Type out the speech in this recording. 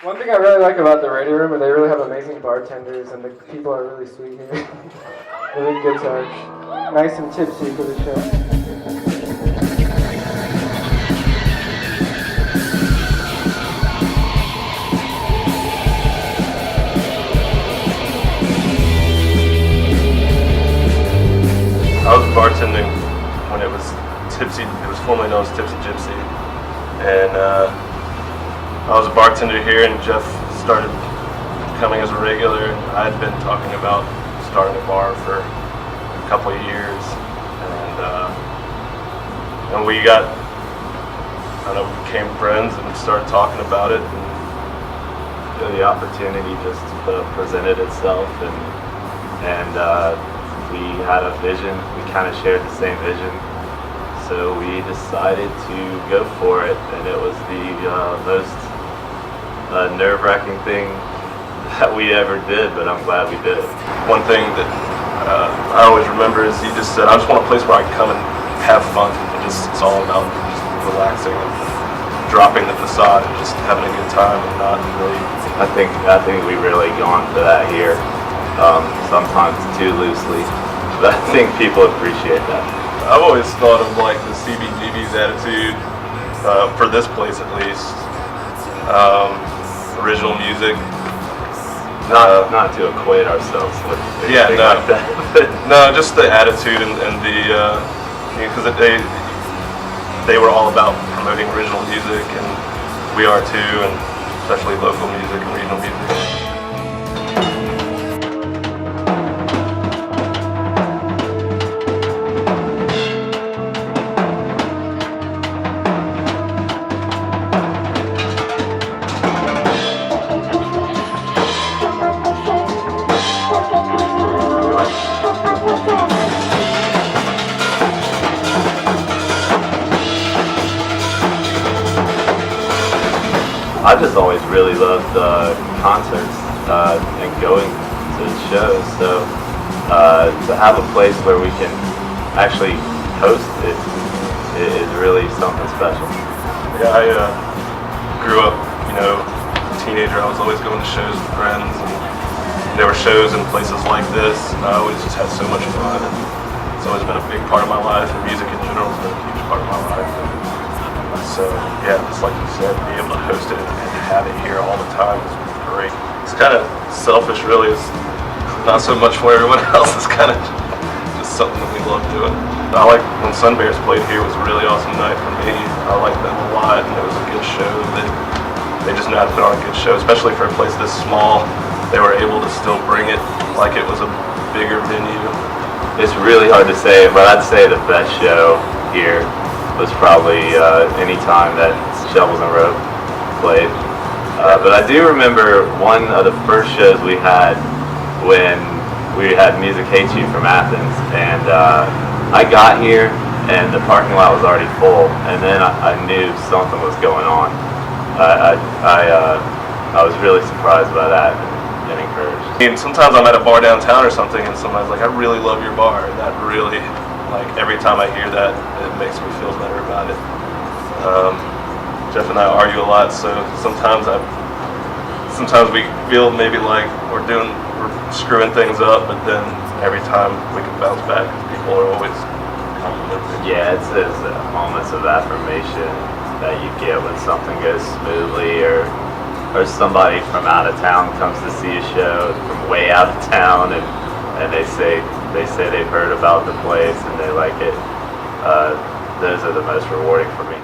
One thing I really like about the Radio Room is they really have amazing bartenders, and the people are really sweet here. Really good touch. Nice and tipsy for the show. I was bartending when it was Tipsy. It was formerly known as Tipsy Gypsy, and I was a bartender here. And Jeff started coming as a regular. I had been talking about starting a bar for a couple of years, and we got, I don't know, we became friends and started talking about it. And the opportunity just presented itself, and we had a vision. We kind of shared the same vision, so we decided to go for it. And it was the most nerve-wracking thing that we ever did, but I'm glad we did it. One thing that I always remember is he just said, "I just want a place where I can come and have fun. It's all about just relaxing and dropping the facade and just having a good time and not really." I think we really gone for that here. Sometimes too loosely, but I think people appreciate that. I've always thought of like the CBGB's attitude for this place at least. Original music. Not to equate ourselves with anything like that. No, just the attitude and the because they were all about promoting original music, and we are too, and especially local music and regional music. I just always really loved concerts and going to shows. So to have a place where we can actually host it is really something special. Yeah, I grew up, teenager. I was always going to shows with friends, and there were shows in places like this, and I always just had so much fun. And it's always been a big part of my life, and music in general has been a huge part of my life. So yeah, just like you said, be able to host it and have it here all the time is great. It's kind of selfish, really. It's not so much for everyone else. It's kind of just something that we love doing. I like when Sunbears played here. It was a really awesome night for me. I liked them a lot, and it was a good show. They just know how to put on a good show, especially for a place this small. They were able to still bring it like it was a bigger venue. It's really hard to say, but I'd say the best show here was probably any time that Shovels and Rope played. But I do remember one of the first shows we had when we had Music Hates You from Athens, and I got here and the parking lot was already full, and then I knew something was going on. I was really surprised by that and encouraged. I mean, sometimes I'm at a bar downtown or something, and somebody's like, "I really love your bar," and that really, like, every time I hear that, it makes me feel better about it. Jeff and I argue a lot, so sometimes we feel maybe like we're screwing things up, but then every time we can bounce back, people are always complimenting. Yeah, it's moments of affirmation that you get when something goes smoothly, or somebody from out of town comes to see a show from way out of town, and they say they've heard about the place and they like it. Those are the most rewarding for me.